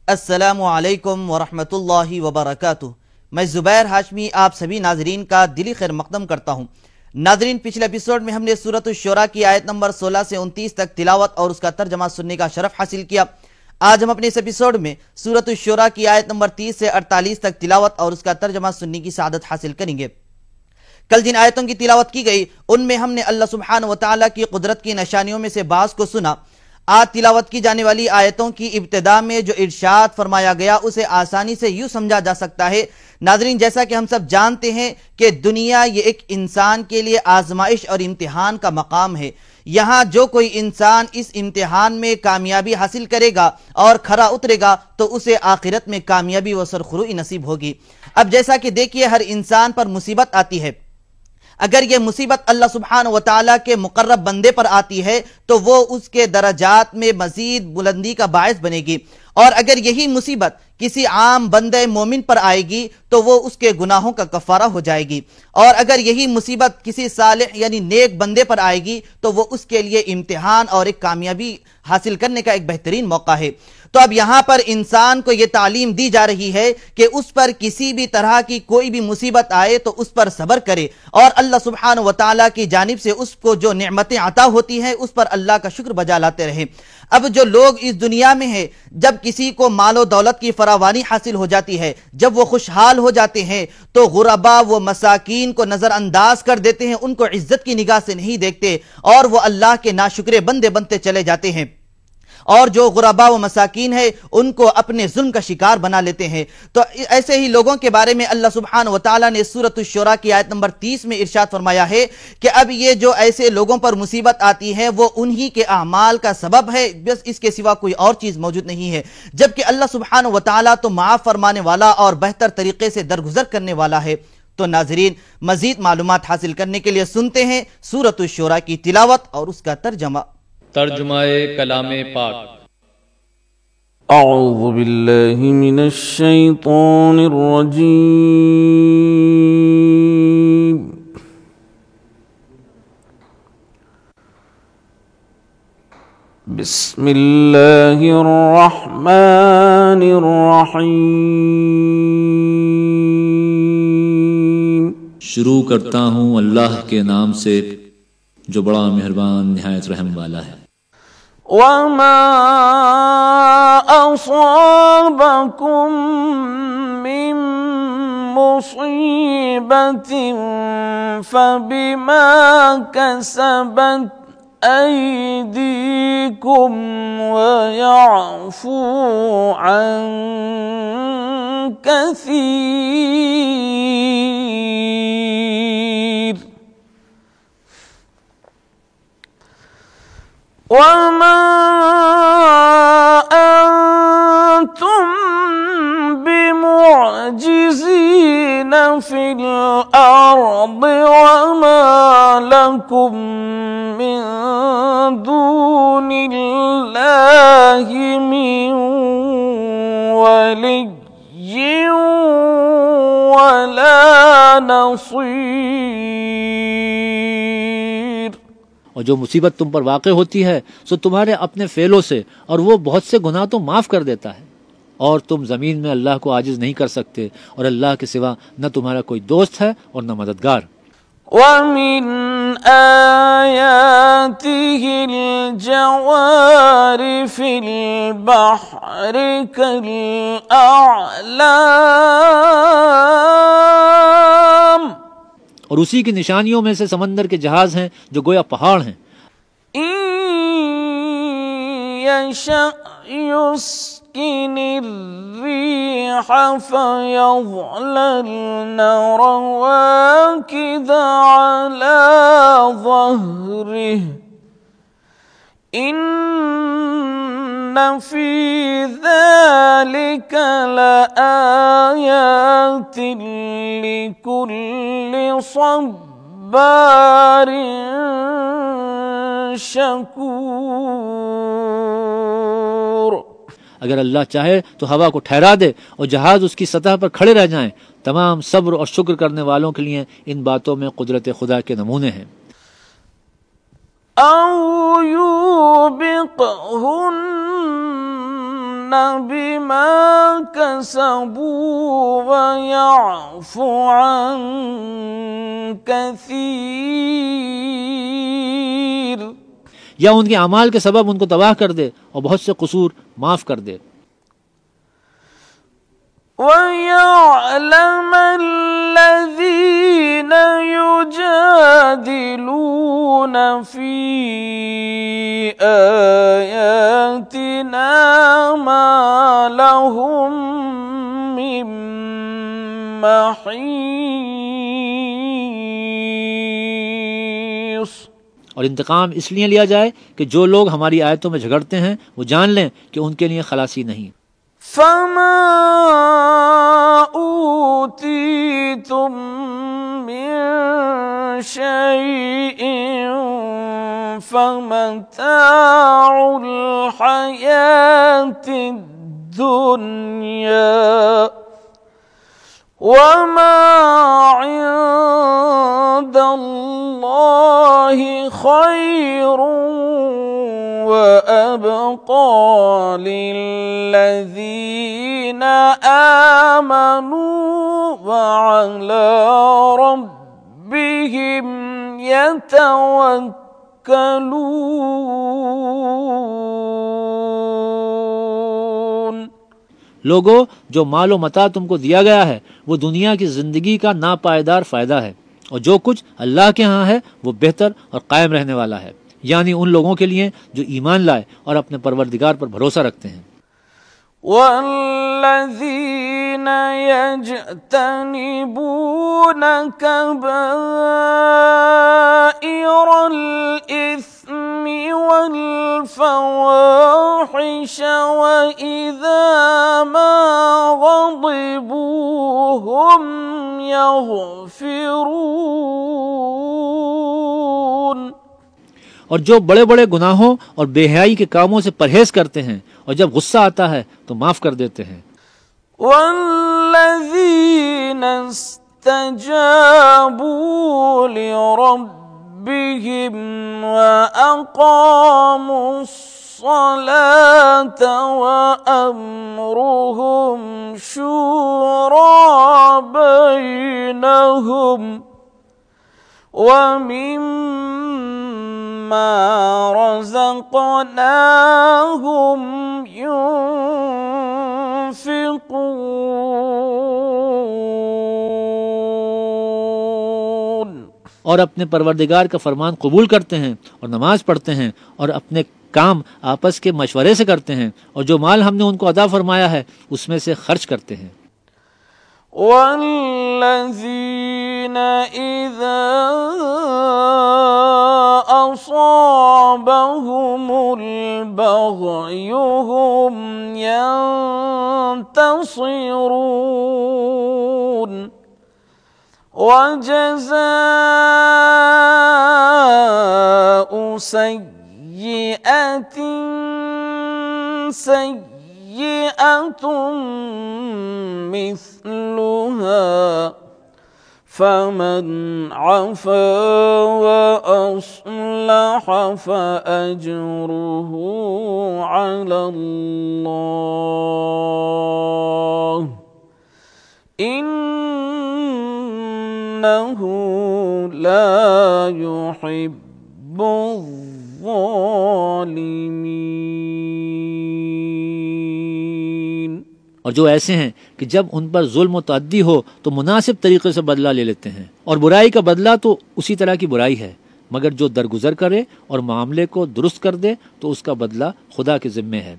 अस्सलामु अलैकुम वरहमतुल्लाहि वबरकातुह। मैं ज़ुबैर हाशमी आप सभी नाजरीन का दिली खैर मकदम करता हूँ। नाजरीन, पिछले एपिसोड में हमने सूरत शुरा की आयत नंबर 16 से 29 तक तिलावत और उसका तर्जमा सुनने का शरफ हासिल किया। आज हम अपने इस एपिसोड में सूरत शुरा की आयत नंबर 30 से 48 तक तिलावत और उसका तर्जमा सुनने की सआदत हासिल करेंगे। कल जिन आयतों की तिलावत की गई उनमें हमने अल्लाह सुब्हानहु व तआला की कुदरत की निशानियों में से बाज़ को सुना। आज तिलावत की जाने वाली आयतों की इब्तिदा में जो इरशाद फरमाया गया उसे आसानी से यूं समझा जा सकता है। नाजरीन, जैसा कि हम सब जानते हैं कि दुनिया ये एक इंसान के लिए आजमाइश और इम्तिहान का मकाम है। यहाँ जो कोई इंसान इस इम्तिहान में कामयाबी हासिल करेगा और खरा उतरेगा तो उसे आखिरत में कामयाबी व सरखुरुई नसीब होगी। अब जैसा कि देखिए, हर इंसान पर मुसीबत आती है। अगर ये मुसीबत अल्लाह सुब्हानहु व तआला के मुकर्रब बंदे पर आती है तो वो उसके दरजात में मजीद बुलंदी का बायस बनेगी, और अगर यही मुसीबत किसी आम बंदे मोमिन पर आएगी तो वो उसके गुनाहों का कफारा हो जाएगी, और अगर यही मुसीबत किसी सालिह यानी नेक बंदे पर आएगी तो वो उसके लिए इम्तिहान और एक कामयाबी हासिल करने का एक बेहतरीन मौका है। तो अब यहाँ पर इंसान को यह तालीम दी जा रही है कि उस पर किसी भी तरह की कोई भी मुसीबत आए तो उस पर सब्र करे और अल्लाह सुब्हानहु व तआला की जानिब से उसको जो नेमतें अता होती हैं उस पर अल्लाह का शुक्र बजा लाते रहे। अब जो लोग इस दुनिया में हैं, जब किसी को मालो दौलत की फरावानी हासिल हो जाती है, जब वो खुशहाल हो जाते हैं तो गुरबा व मसाकीन को नजरअंदाज कर देते हैं, उनको इज्जत की निगाह से नहीं देखते और वो अल्लाह के नाशुक्रे बंदे बनते चले जाते हैं, और जो गुरबा व मसाकीन है उनको अपने जुल्म का शिकार बना लेते हैं। तो ऐसे ही लोगों के बारे में अल्लाह सुब्हानहु व तआला ने सूरत शुरा की आयत नंबर 30 में इरशाद फरमाया है कि अब ये जो ऐसे लोगों पर मुसीबत आती है वो उन्हीं के अमाल का सबब है, बस इसके सिवा कोई और चीज मौजूद नहीं है। जबकि अल्लाह सुब्हानहु व तआला तो माफ फरमाने वाला और बेहतर तरीके से दरगुजर करने वाला है। तो नाजरीन, मजीद मालूमात हासिल करने के लिए सुनते हैं सूरत शुरा की तिलावत और उसका तर्जमा। तर्जुमाए कलामे पाक। अऊज़ु बिल्लाहि मिनश शैतानिर रजीम। बिस्मिल्लाहिर रहमानिर रहीम। शुरू करता हूँ अल्लाह के नाम से जो बड़ा मेहरबान निहायत रहम वाला है। वमा असाबकुम मिन मुसीबतिन फबिमा कसबत ऐदीकुम वयअफू अन कसीर। वमा अंतुम बिमुअजिज़ीन फिल अर्द वमा लकुम मिन दूनिल्लाहि मिन वलिय्यिन वला नसीर। और जो मुसीबत तुम पर वाक़े होती है सो तुम्हारे अपने फेलों से, और वो बहुत से गुनाह तो माफ़ कर देता है, और तुम ज़मीन में अल्लाह को आजिज़ नहीं कर सकते, और अल्लाह के सिवा न तुम्हारा कोई दोस्त है और न मददगार। वमिन आयातिहिल जवारि फिल बहरि कल अअलाम। और उसी की निशानियों में से समंदर के जहाज हैं जो गोया पहाड़ हैं। युस्किनिर्रीह फयज़लल्न रवाकिद अला ज़हरिह इन्न फी ज़ालिक लआयातिन लिकुल्लि सब्बारिन शकूर। अगर अल्लाह चाहे तो हवा को ठहरा दे और जहाज उसकी सतह पर खड़े रह जाएं। तमाम सब्र और शुक्र करने वालों के लिए इन बातों में कुदरत खुदा के नमूने हैं। औ युबिक़हुन्न बिमा कसबू वयअफु अन कसीर, या उनके अमाल के सबब उनको तबाह कर दे और बहुत से कसूर माफ कर दे। وَيَعْلَمَ الَّذِينَ يُجَادِلُونَ فِي آيَاتِنَا مَا لَهُم مِّن مَّحِيصٍ। और इंतकाम इसलिए लिया जाए कि जो लोग हमारी आयतों में झगड़ते हैं वो जान लें कि उनके लिए खलासी नहीं। فما أوتيتم من شيء فمتاع الحياة الدنيا وما عند الله خير وأبقى للذين آمنوا وعلى ربهم يتوكلون। लोगो, जो मालो मता तुमको दिया गया है वो दुनिया की जिंदगी का नापायदार फायदा है, और जो कुछ अल्लाह के यहाँ है वो बेहतर और कायम रहने वाला है, यानी उन लोगों के लिए जो ईमान लाए और अपने परवरदिगार पर भरोसा रखते हैं। वल्लज़ीन यज्तनिबून कबाइरल इस्मि वल फवाहिश व इज़ा मा ग़ज़िबू हुम यग़फ़िरून। और जो बड़े बड़े गुनाहों और बेहयाई के कामों से परहेज करते हैं और जब गुस्सा आता है तो माफ कर देते हैं। वल्लज़ीना इस्तजाबू लिरब्बिहिम व अक़ामुस्सलात व अम्रुहुम शूरा बैनहुम व मिम्मा रज़क़नाहुम युनफ़िक़ून। और अपने परवरदिगार का फरमान कबूल करते हैं और नमाज पढ़ते हैं और अपने काम आपस के मशवरे से करते हैं, और जो माल हमने उनको अदा फरमाया है उसमें से खर्च करते हैं। वल्लज़ीन इज़ा असाबहुमुल बग़यु हुम यंतसिरून। वजज़ाउ सय्यिअतिन सय्यिअतुन मिस्लुहा फमन अफ़ा वअस्लह फअज्रुहु अलल्लाह इन्नहु ला युहिब्बुज़्ज़ालिमीन। और जो ऐसे हैं कि जब उन पर जुल्म तअद्दी हो तो मुनासिब तरीके से बदला ले लेते हैं, और बुराई का बदला तो उसी तरह की बुराई है, मगर जो दरगुजर करे और मामले को दुरुस्त कर दे तो उसका बदला खुदा के जिम्मे है।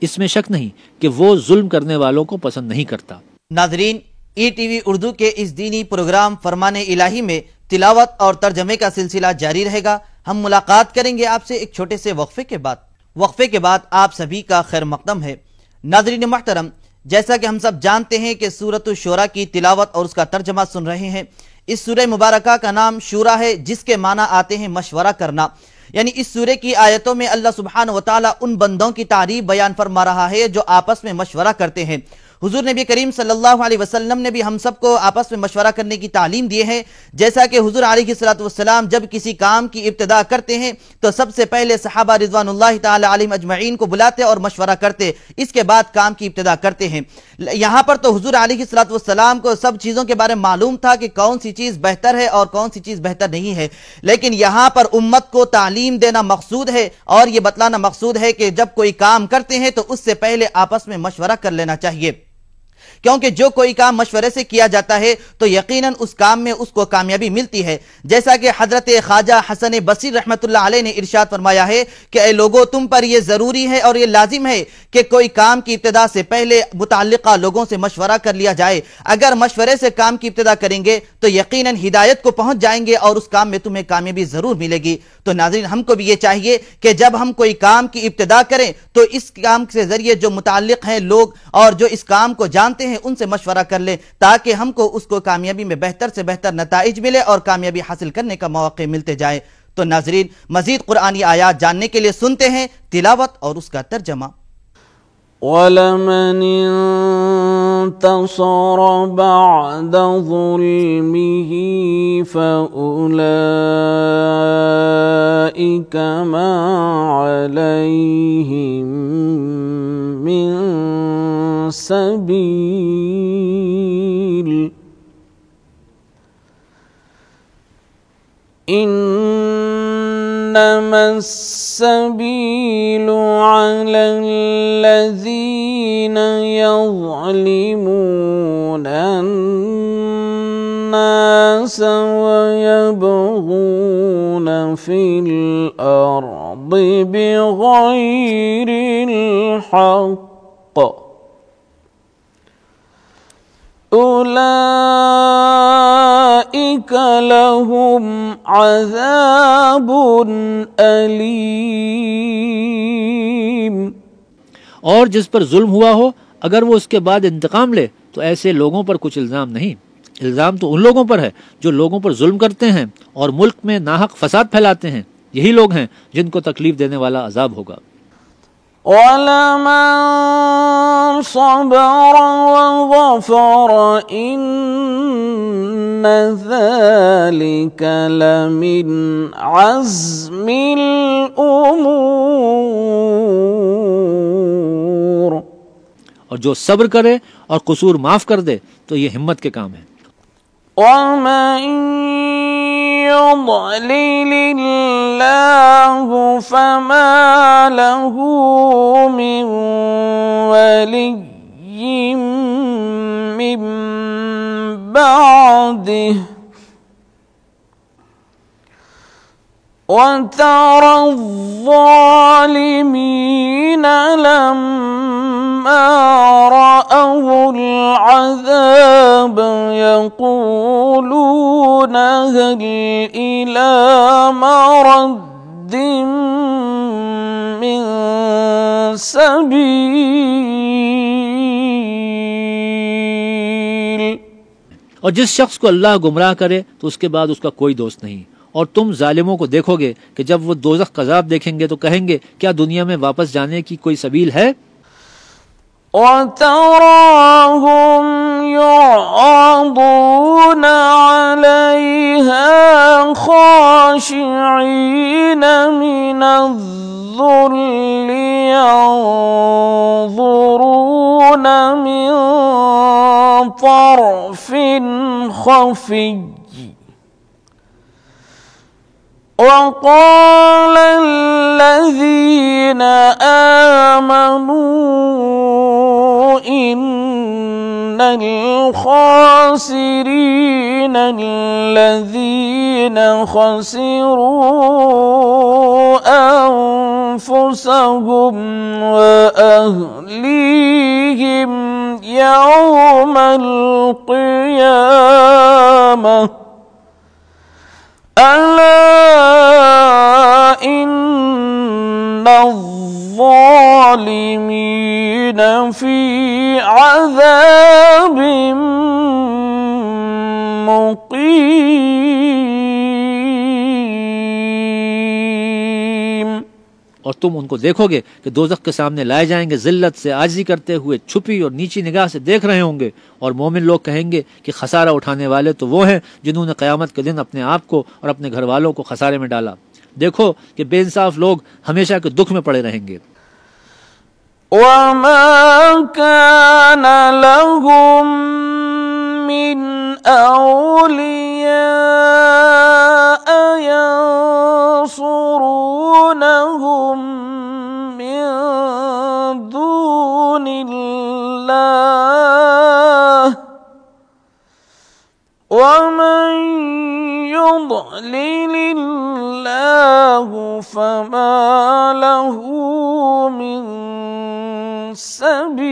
इसमें शक नहीं कि वो जुल्म करने वालों को पसंद नहीं करता। नाजरीन, ETV उर्दू के इस दीनी प्रोग्राम फरमाने इलाही में तिलावत और तर्जमे का सिलसिला जारी रहेगा। हम मुलाकात करेंगे आपसे एक छोटे से वक्फे के बाद। वक्फे के बाद आप सभी का खैर मकदम है। नाजरीन मोहतरम, जैसा कि हम सब जानते हैं कि सूरत शूरा की तिलावत और उसका तर्जमा सुन रहे हैं। इस सूरह मुबारका का नाम शूरा है, जिसके माना आते हैं मशवरा करना। यानी इस सूरह की आयतों में अल्लाह सुब्हानहू व तआला उन बंदों की तारीफ बयान फरमा रहा है जो आपस में मशवरा करते हैं, हुजूर नबी करीम सल्लल्लाहु अलैहि वसल्लम ने भी हम सबको आपस में मशवरा करने की तालीम दी है। जैसा कि हुजूर अलैहिस्सलातु वस्सलाम जब किसी काम की इब्तिदा करते हैं तो सबसे पहले सहाबा रिज़वानुल्लाहि ताला अलैहिम अजमईन को बुलाते और मशवरा करते, इसके बाद काम की इब्तिदा करते हैं। यहाँ पर तो हुजूर अलैहिस्सलातु वस्सलाम को सब चीज़ों के बारे में मालूम था कि कौन सी चीज़ बेहतर है और कौन सी चीज़ बेहतर नहीं है, लेकिन यहाँ पर उम्मत को तालीम देना मकसूद है और ये बतलाना मकसूद है कि जब कोई काम करते हैं तो उससे पहले आपस में मशवरा कर लेना चाहिए, क्योंकि जो कोई काम मशवरे से किया जाता है तो यकीनन उस काम में उसको कामयाबी मिलती है। जैसा कि हजरत ख्वाजा हसन बसरी रहमतुल्लाह अलैह ने इरशाद फरमाया है कि ऐ लोगों, तुम पर यह जरूरी है और यह लाजिम है कि कोई काम की इब्तिदा से पहले मुताल्लिका लोगों से मशवरा कर लिया जाए। अगर मशवरे से काम की इब्तिदा करेंगे तो यकीनन हिदायत को पहुंच जाएंगे और उस काम में तुम्हें कामयाबी जरूर मिलेगी। तो नाज़रीन, हमको भी ये चाहिए कि जब हम कोई काम की इब्तिदा करें तो इस काम के जरिए जो मुताल्लिक हैं लोग और जो इस काम को जानते हैं उनसे मशवरा कर ले, ताकि हमको उसको कामयाबी में बेहतर से बेहतर नताइज मिले और कामयाबी हासिल करने का मौके मिलते जाए। तो नाज़रीन, मजीद कुरानी आयात जानने के लिए सुनते हैं तिलावत और उसका तर्जमा। वलमन इंतसर बअद ज़ुल्मिही फउलाइका मा अलैहिम मिन सबील इन्नमा अस्सबीलु अलल्लज़ीना यज़लिमूना अन्नास वयबगूना फिल अर्दि बिगैरिल हक़्क़ उलाइका लहुम अज़ाबुन अलीम। और जिस पर जुल्म हुआ हो अगर वो उसके बाद इंतकाम ले तो ऐसे लोगों पर कुछ इल्ज़ाम नहीं। इल्ज़ाम तो उन लोगों पर है जो लोगों पर जुल्म करते हैं और मुल्क में नाहक फसाद फैलाते हैं। यही लोग हैं जिनको तकलीफ देने वाला अजाब होगा। वलमन सबर वग़फ़र इन्न ज़ालिका लमिन अज़्मिल उमूर। और जो सब्र करे और कसूर माफ कर दे तो ये हिम्मत के काम है। वमन युضलिलिल्लाहु फमा लहू मिन वलिय्यिन मिन बअदिही वतरा الظالمين لما رأوا العذاب يقولون هل إلى مرد من سبيل। और जिस शख्स को अल्लाह गुमराह करे तो उसके बाद उसका कोई दोस्त नहीं। और तुम जालिमों को देखोगे कि जब वो दोज़ख का अज़ाब देखेंगे तो कहेंगे क्या दुनिया में वापस जाने की कोई सबील है। वतराहुम युअदून अलैहा खाशिईन मिनज़्ज़ुल्लि यंज़ुरून मिन तरफ़िन ख़फ़िय्य وقال الذين آمنوا إن الخاسرين الذين خسروا أنفسهم وأهليهم يوم القيامة ألا إن الظالمين في عذاب مقيم। और तुम उनको देखोगे कि दोज़ख के सामने लाए जाएंगे, जिल्लत से आजिज़ी करते हुए छुपी और नीची निगाह से देख रहे होंगे, और मोमिन लोग कहेंगे कि खसारा उठाने वाले तो वो हैं जिन्होंने क़यामत के दिन अपने आप को और अपने घर वालों को खसारे में डाला। देखो कि बेइंसाफ लोग हमेशा के दुख में पड़े रहेंगे। وما كان لهم من أولياء ينصرونهم من دون الله ومن يضلل الله فما له من सबील।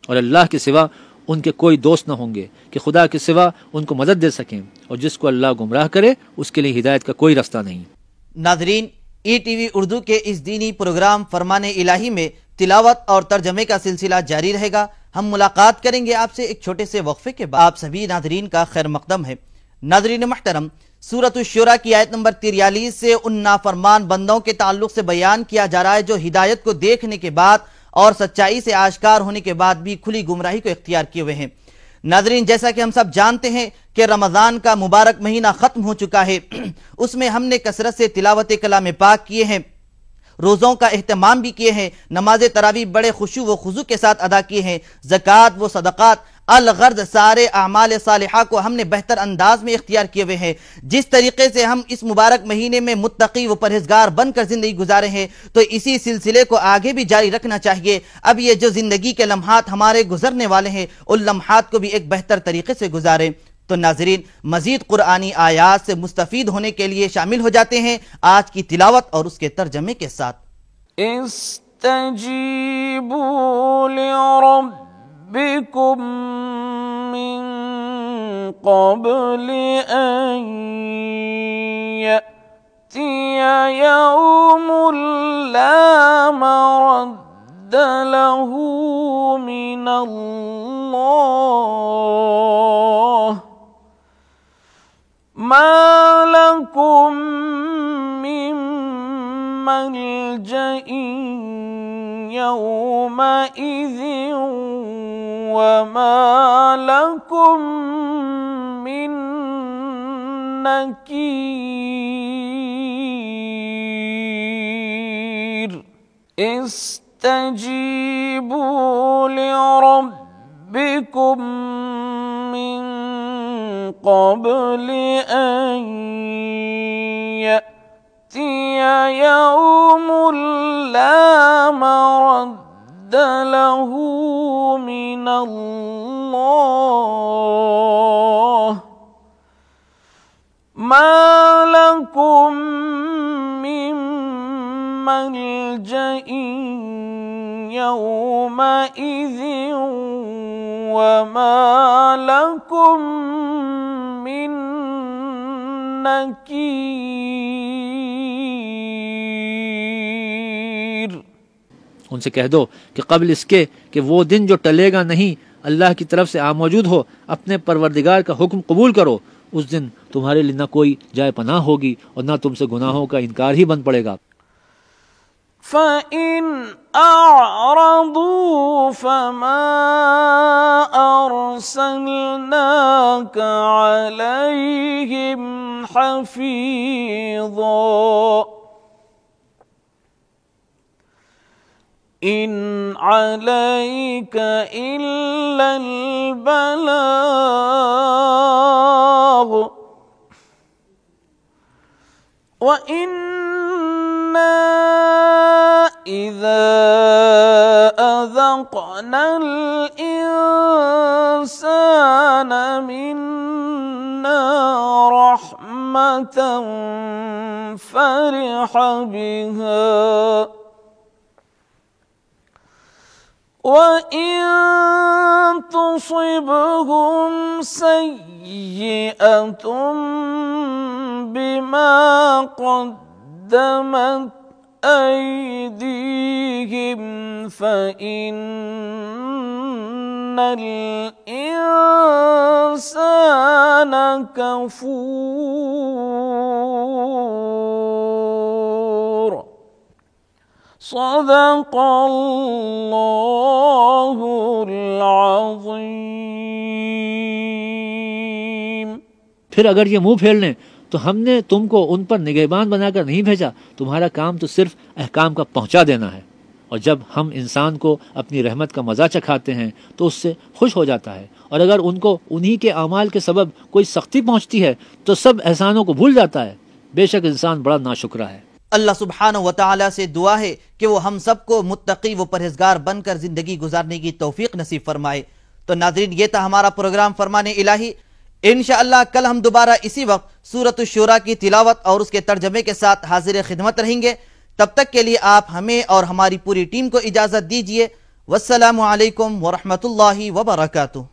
और अल्लाह के सिवा उनके कोई दोस्त न होंगे कि खुदा के सिवा उनको मदद दे सकें, और जिसको अल्लाह गुमराह करे उसके लिए हिदायत का कोई रास्ता नहीं। नाजरीन, ETV उर्दू के इस दीनी प्रोग्राम फरमाने इलाही में तिलावत और तर्जमे का सिलसिला जारी रहेगा। हम मुलाकात करेंगे आपसे एक छोटे से वक्फे के बाद। आप सभी नाजरीन का खैर मकदम है। नाजरीन महतरम, सूरत शुरा की आयत नंबर 43 से उन नाफरमान बंदों के ताल्लुक से बयान किया जा रहा है जो हिदायत को देखने के बाद और सच्चाई से आश्कार होने के बाद भी खुली गुमराही को इख्तियार किए हुए हैं। नाजरीन, जैसा कि हम सब जानते हैं कि रमजान का मुबारक महीना खत्म हो चुका है। उसमें हमने कसरत से तिलावत कलाम पाक किए हैं, रोज़ों का एहतमाम भी किए हैं, नमाज तरावी बड़े खुशू व खुजू के साथ अदा किए हैं, ज़कात व सदक़ात अलगर्द सारे आमाल सालिहा को हमने बेहतर अंदाज में इख्तियार किए हुए हैं। जिस तरीके से हम इस मुबारक महीने में मुत्तकी व परहेजगार बनकर जिंदगी गुजारे हैं, तो इसी सिलसिले को आगे भी जारी रखना चाहिए। अब ये जो जिंदगी के लम्हात हमारे गुजरने वाले हैं, उन लम्हात को भी एक बेहतर तरीके से गुजारें। तो नाजरीन, मजीद कुरानी आयात से मुस्तफीद होने के लिए शामिल हो जाते हैं आज की तिलावत और उसके तर्जमे के साथ। इस्तजीबू लिरब्बिकुम मिन क़ब्ल अन यअतिया यौमुन ला मरद्द लहू मिनल्लाह मा लकुम मिन मल्जइन यौमइज़िन वमा लकुम मिन नकीर। इस्तजीबू लिरब्बिकुम मिन क़ब्ल अन यअतिया यौमुन ला मरद्द लहू मिनल्लाह मा लकुम मिन मल्जइन यौमइज़िन वमा लकुम मिन नकीर। उनसे कह दो कि कबल इसके कि वो दिन जो टलेगा नहीं अल्लाह की तरफ से आ मौजूद हो, अपने परवरदिगार का हुक्म कबूल करो। उस दिन तुम्हारे लिए न कोई जाए पनाह होगी और न तुमसे गुनाहों का इनकार ही बन पड़ेगा। फ़इन अअरदू फमा अरसलनाका अलैहिम हफ़ीज़ा इन अलैका इल्लल बलाग व इन्ना इज़ा अज़क़नल इंसान मिन्ना रहमतन फ़रिह बिहा वइन तुसिबहुम सय्यिअतुम बिमा क़द्दमत अयदीहिम फ़इन्न इन्नल इंसान कफूर सदक़ल्लाहुल अज़ीम। फिर अगर ये मुंह फेर लें तो हमने तुमको उन पर निगहबान बनाकर नहीं भेजा, तुम्हारा काम तो सिर्फ अहकाम का पहुंचा देना है। और जब हम इंसान को अपनी रहमत का मजा चखाते हैं तो उससे खुश हो जाता है, और अगर उनको उन्हीं के अमाल के सबब कोई सख्ती पहुंचती है तो सब एहसानों को भूल जाता है। बेशक इंसान बड़ा नाशुक्रा है। अल्लाह सुब्हानहू व तआला से दुआ है कि वो हम सबको मुत्तकी व परहेजगार बनकर जिंदगी गुजारने की तौफीक नसीब फरमाए। तो नाज़रीन, ये था हमारा प्रोग्राम फरमाने इलाही। इंशाअल्लाह कल हम दोबारा इसी वक्त सूरत शुरा की तिलावत और उसके तर्जमे के साथ हाजिर खिदमत रहेंगे। तब तक के लिए आप हमें और हमारी पूरी टीम को इजाजत दीजिए। वस्सलामु अलैकुम व रहमतुल्लाहि व बरकातुहू।